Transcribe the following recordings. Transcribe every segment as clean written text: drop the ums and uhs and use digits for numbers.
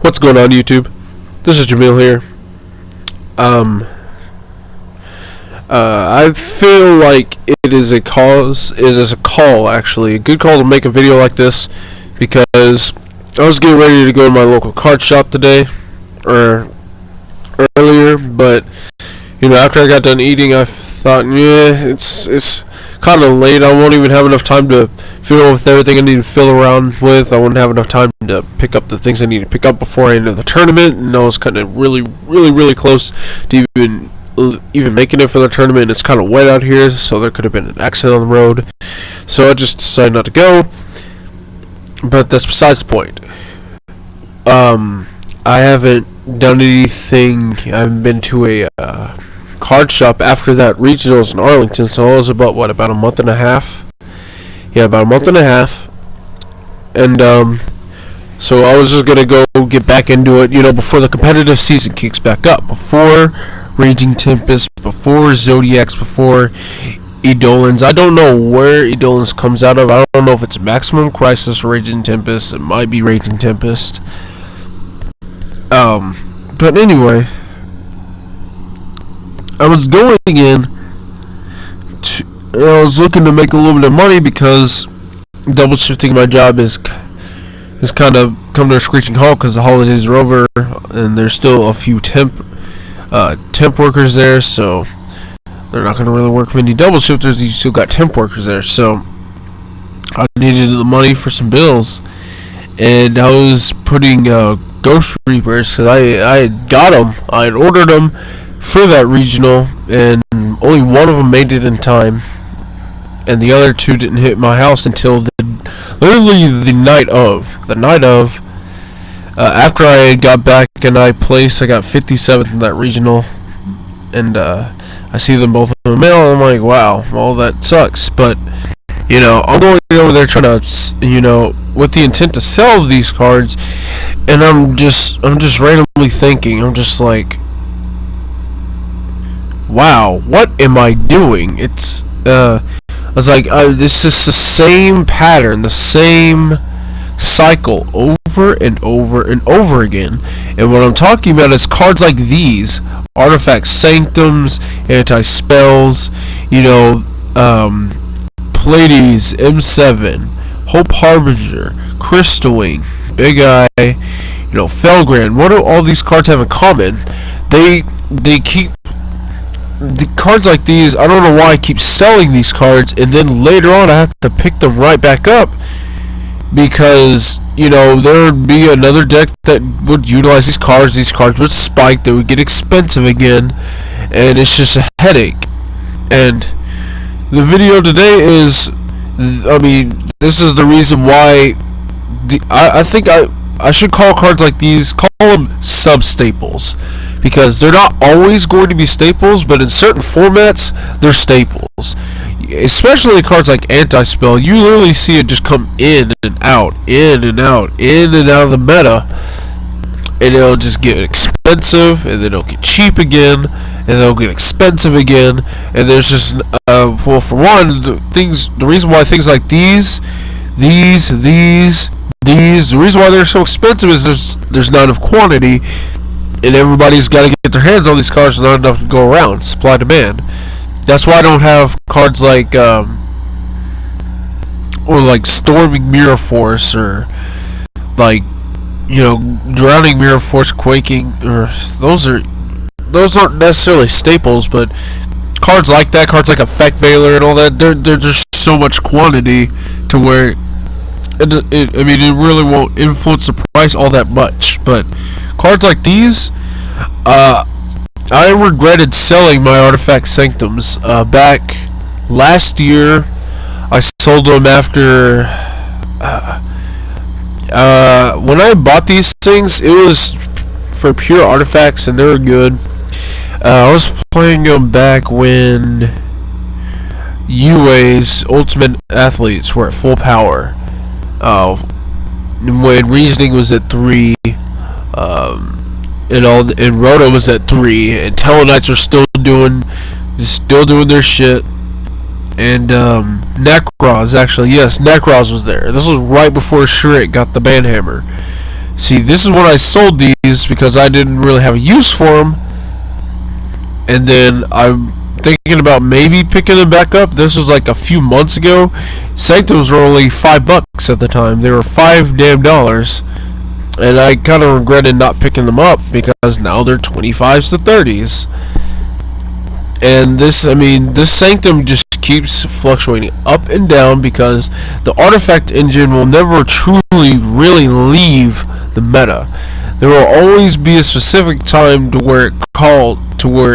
What's going on, YouTube? This is Jamil here. I feel like it is a call, actually, a good call to make a video like this, because I was getting ready to go to my local card shop today, or earlier, but, after I got done eating, I thought, it's kind of late. I won't even have enough time to fill with everything I need to fill around with. I wouldn't have enough time to pick up the things I need to pick up before I enter the tournament, and I was kind of really close to even making it for the tournament. It's kind of wet out here, so there could have been an accident on the road, so I just decided not to go, but that's besides the point. I haven't done anything. I haven't been to a card shop after that regionals in Arlington, so it was about a month and a half. Yeah, about a month and a half. And so I was just gonna go get back into it, before the competitive season kicks back up, before Raging Tempest, before Zodiacs, before Eidolons. I don't know where Eidolons comes out of. I don't know if it's Maximum Crisis or Raging Tempest. It might be Raging Tempest. But anyway, I was going in I was looking to make a little bit of money, because double shifting my job is kind of come to a screeching halt because the holidays are over and there's still a few temp workers there, so they're not going to really work many double shifters. You still got temp workers there, so I needed the money for some bills, and I was putting Ghost Reapers, because I had got them. I had ordered them for that regional, and only one of them made it in time, and the other two didn't hit my house until literally the night of. After I got back and I got 57th in that regional, and I see them both in the mail, and I'm like, wow, well, that sucks. But I'm going over there trying to, with the intent to sell these cards, and I'm just randomly thinking, I'm just like, wow, what am I doing? I was like, this is the same pattern, the same cycle over and over and over again. And what I'm talking about is cards like these: Artifact Sanctums, Anti-Spells, Pleiades, M7, Hope Harbinger, Crystal Wing, Big Eye, Felgrand. What do all these cards have in common? They keep the cards like these. I don't know why I keep selling these cards, and then later on I have to pick them right back up, because there would be another deck that would utilize these cards. These cards would spike. They would get expensive again, and it's just a headache. And the video today is, this is the reason why I think I should call cards like these, call them sub-staples, because they're not always going to be staples, but in certain formats, they're staples. Especially cards like Anti-Spell, you literally see it just come in and out, in and out of the meta, and it'll just get expensive, and then it'll get cheap again, and then it'll get expensive again, and there's just, well, for one, the reason why things like these, the reason why they're so expensive is there's not enough quantity, and everybody's got to get their hands on these cards. There's not enough to go around. Supply demand. That's why I don't have cards like or like Storming Mirror Force, or like Drowning Mirror Force, Quaking, or those aren't necessarily staples, but cards like that, cards like Effect Veiler and all that, there's just so much quantity to where it really won't influence the price all that much. But cards like these, I regretted selling my Artifact Sanctums back last year. I sold them after when I bought these things, it was for pure artifacts, and they were good. I was playing them back when UA's Ultimate Athletes were at full power. When Reasoning was at 3, and Roto was at 3, and Teleknights are still doing their shit, and Necros, actually, yes, Necros was there. This was right before Shrek got the Banhammer, See, this is when I sold these because I didn't really have a use for them, and then I'm thinking about maybe picking them back up. This was like a few months ago. Sanctums were only $5 at the time. They were $5 and I kind of regretted not picking them up because now they're 25s to 30s. And this Sanctum just keeps fluctuating up and down because the artifact engine will never truly really leave the meta. There will always be a specific time to where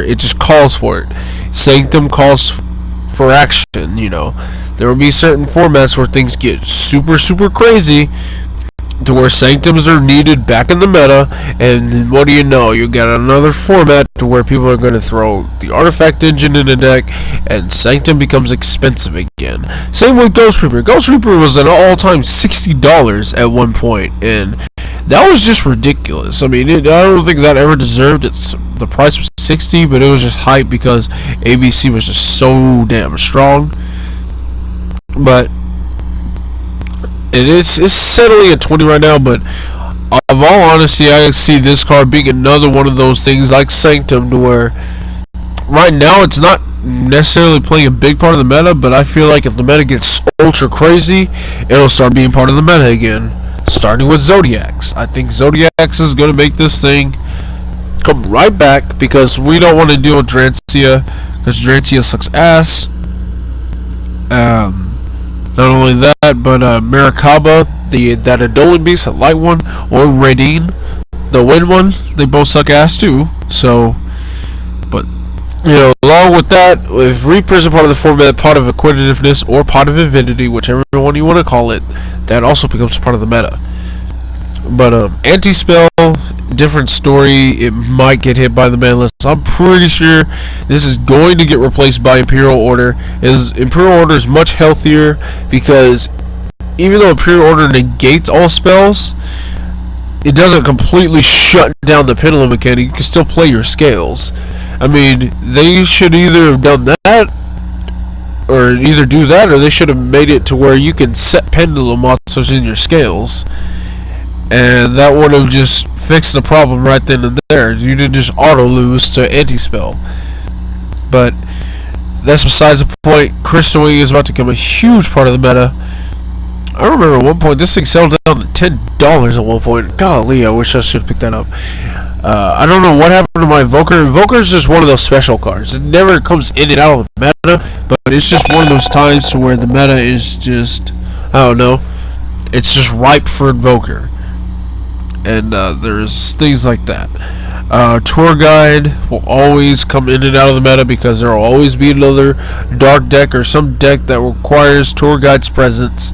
it just calls for it. Sanctum calls for action, There will be certain formats where things get super crazy to where Sanctums are needed back in the meta, and what do you know? You got another format to where people are going to throw the artifact engine in the deck, and Sanctum becomes expensive again. Same with Ghost Reaper. Ghost Reaper was an all-time $60 at one point, and that was just ridiculous. I don't think that ever deserved its. The price was $60, but it was just hype because ABC was just so damn strong. But it's settling at 20 right now, but of all honesty, I see this card being another one of those things like Sanctum, to where right now it's not necessarily playing a big part of the meta, but I feel like if the meta gets ultra crazy, it'll start being part of the meta again, starting with Zodiacs. I think Zodiacs is going to make this thing come right back because we don't want to deal with Drancia because Drancia sucks ass. Not only that, but Maracaba, that Adolan Beast, the light one, or Radine, the wind one, they both suck ass too. So, but along with that, if Reapers are part of the format, Pot of Acquisitiveness, or Pot of Avidity, whichever one you want to call it, that also becomes part of the meta. But Anti-Spell, different story. It might get hit by the ban list. I'm pretty sure this is going to get replaced by Imperial Order. Imperial Order is much healthier because even though Imperial Order negates all spells, it doesn't completely shut down the pendulum mechanic. You can still play your scales. They should either have done that, or either do that, or they should have made it to where you can set pendulum monsters in your scales. And that would have just fixed the problem right then and there. You didn't just auto lose to anti-spell. But that's besides the point. Crystal Wing is about to become a huge part of the meta. I remember at one point this thing settled down to $10 at one point. Golly, I wish I should have picked that up. I don't know what happened to my Invoker. Invoker is just one of those special cards. It never comes in and out of the meta, but it's just one of those times to where the meta is just, I don't know, it's just ripe for Invoker. And there's things like that. Tour Guide will always come in and out of the meta because there will always be another dark deck or some deck that requires Tour Guide's presence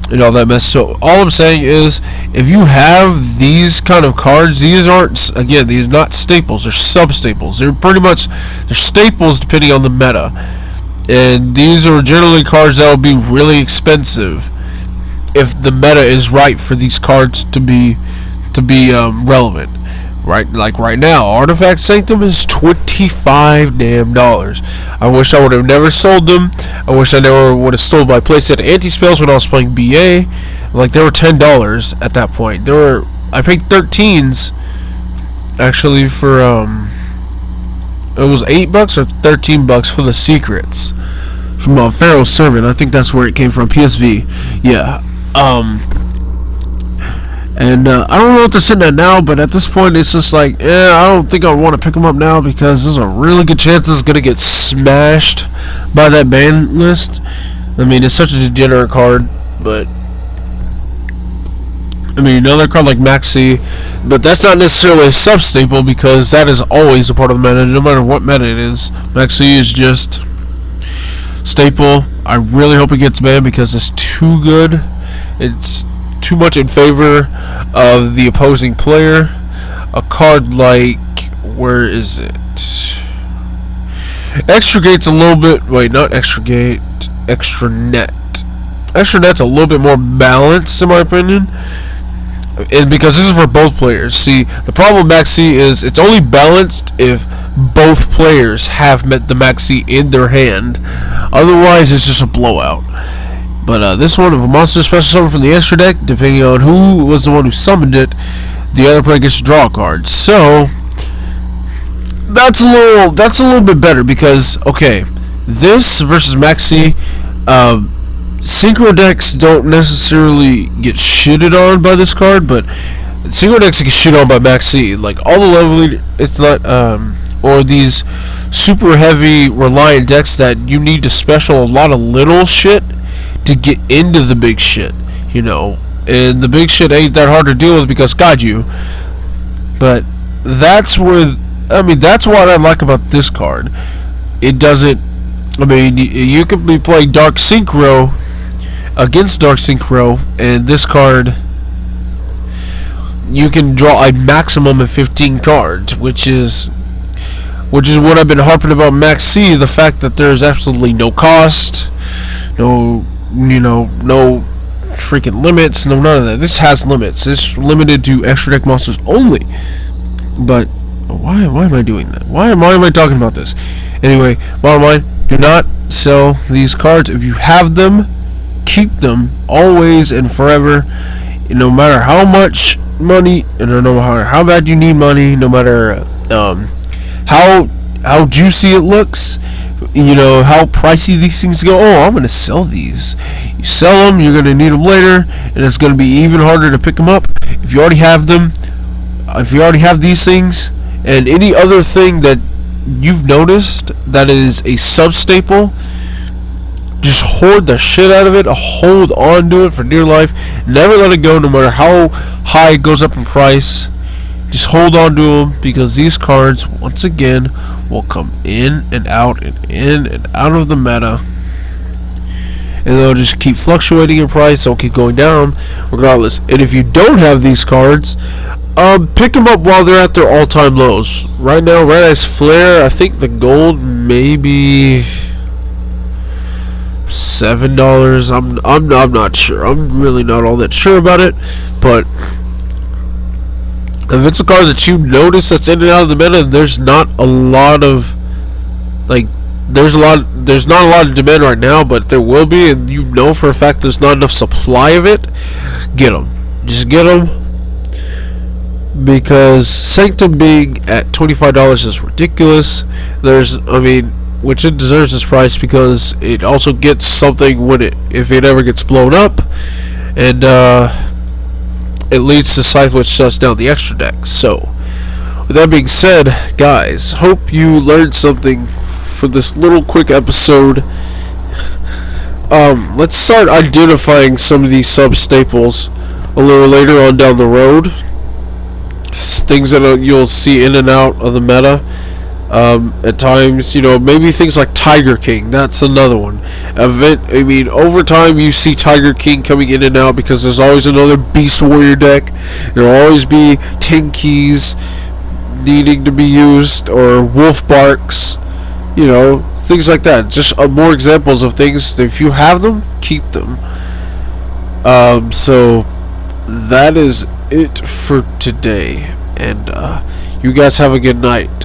and all that mess. So all I'm saying is, if you have these kind of cards, these are not staples, they're sub-staples. They're staples depending on the meta. And these are generally cards that will be really expensive if the meta is right for these cards to be relevant. Right, like right now, Artifact Sanctum is $25 damn. I wish I would have never sold them. I wish I never would have sold my playset anti-spells when I was playing BA. Like, they were $10 at that point. I paid 13s actually for it was $8 or $13 for the secrets from Pharaoh's Servant. I think that's where it came from. PSV. Yeah. And I don't know what they're sitting at now, but at this point it's just like, I don't think I want to pick them up now because there's a really good chance it's going to get smashed by that ban list. It's such a degenerate card, but another card like Maxi, but that's not necessarily a sub-staple because that is always a part of the meta, no matter what meta it is. Maxi is just staple. I really hope it gets banned because it's too good. It's too much in favor of the opposing player. A card like, where is it? Extragate's a little bit, not Extragate, Extranet. Extranet's a little bit more balanced in my opinion. And because this is for both players. See, the problem with Maxi is it's only balanced if both players have met the Maxi in their hand. Otherwise, it's just a blowout. But this one, if a monster special summon from the extra deck, depending on who was the one who summoned it, the other player gets to draw a card. So that's a little bit better because okay, this versus Maxi, synchro decks don't necessarily get shitted on by this card, but synchro decks get shit on by Maxi. Like all the leveling, it's not or these super heavy reliant decks that you need to special a lot of little shit to get into the big shit, you know. And the big shit ain't that hard to deal with because God you. But that's where that's what I like about this card. It doesn't. I mean, you could be playing Dark Synchro against Dark Synchro, and this card you can draw a maximum of 15 cards, which is what I've been harping about Max C. The fact that there's absolutely no cost, no freaking limits, no none of that. This has limits. It's limited to extra deck monsters only. But why am I doing that? Why am I talking about this? Anyway, bottom line, do not sell these cards. If you have them, keep them always and forever. No matter how much money, and no matter how bad you need money, no matter how juicy it looks, you know, how pricey these things go. Oh, I'm gonna sell these. You sell them, you're gonna need them later, and it's gonna be even harder to pick them up. If you already have them, if you already have these things, and any other thing that you've noticed that is a sub-staple, just hoard the shit out of it. Hold on to it for dear life. Never let it go, no matter how high it goes up in price. Just hold on to them, because these cards, once again, will come in and out of the meta, and they'll just keep fluctuating in price. They'll keep going down regardless. And if you don't have these cards, pick them up while they're at their all-time lows. Right now, Red Ice Flare, I think the gold maybe $7. I'm not sure. I'm really not all that sure about it, but if it's a card that you notice that's in and out of the meta, and there's not a lot of there's not a lot of demand right now, but there will be, and you know for a fact there's not enough supply of it, get them. Just get them, because Sanctum being at $25 is ridiculous. Which it deserves this price, because it also gets something if it ever gets blown up, and it leads to Scythe, which shuts down the extra deck. So, with that being said, guys, hope you learned something for this little quick episode. Let's start identifying some of these sub-staples a little later on down the road. Things that you'll see in and out of the meta. At times, maybe things like Tiger King. That's another one. Over time you see Tiger King coming in and out, because there's always another Beast Warrior deck. There'll always be 10 keys needing to be used, or Wolf Barks, things like that. Just more examples of things. If you have them, keep them. So that is it for today, and you guys have a good night.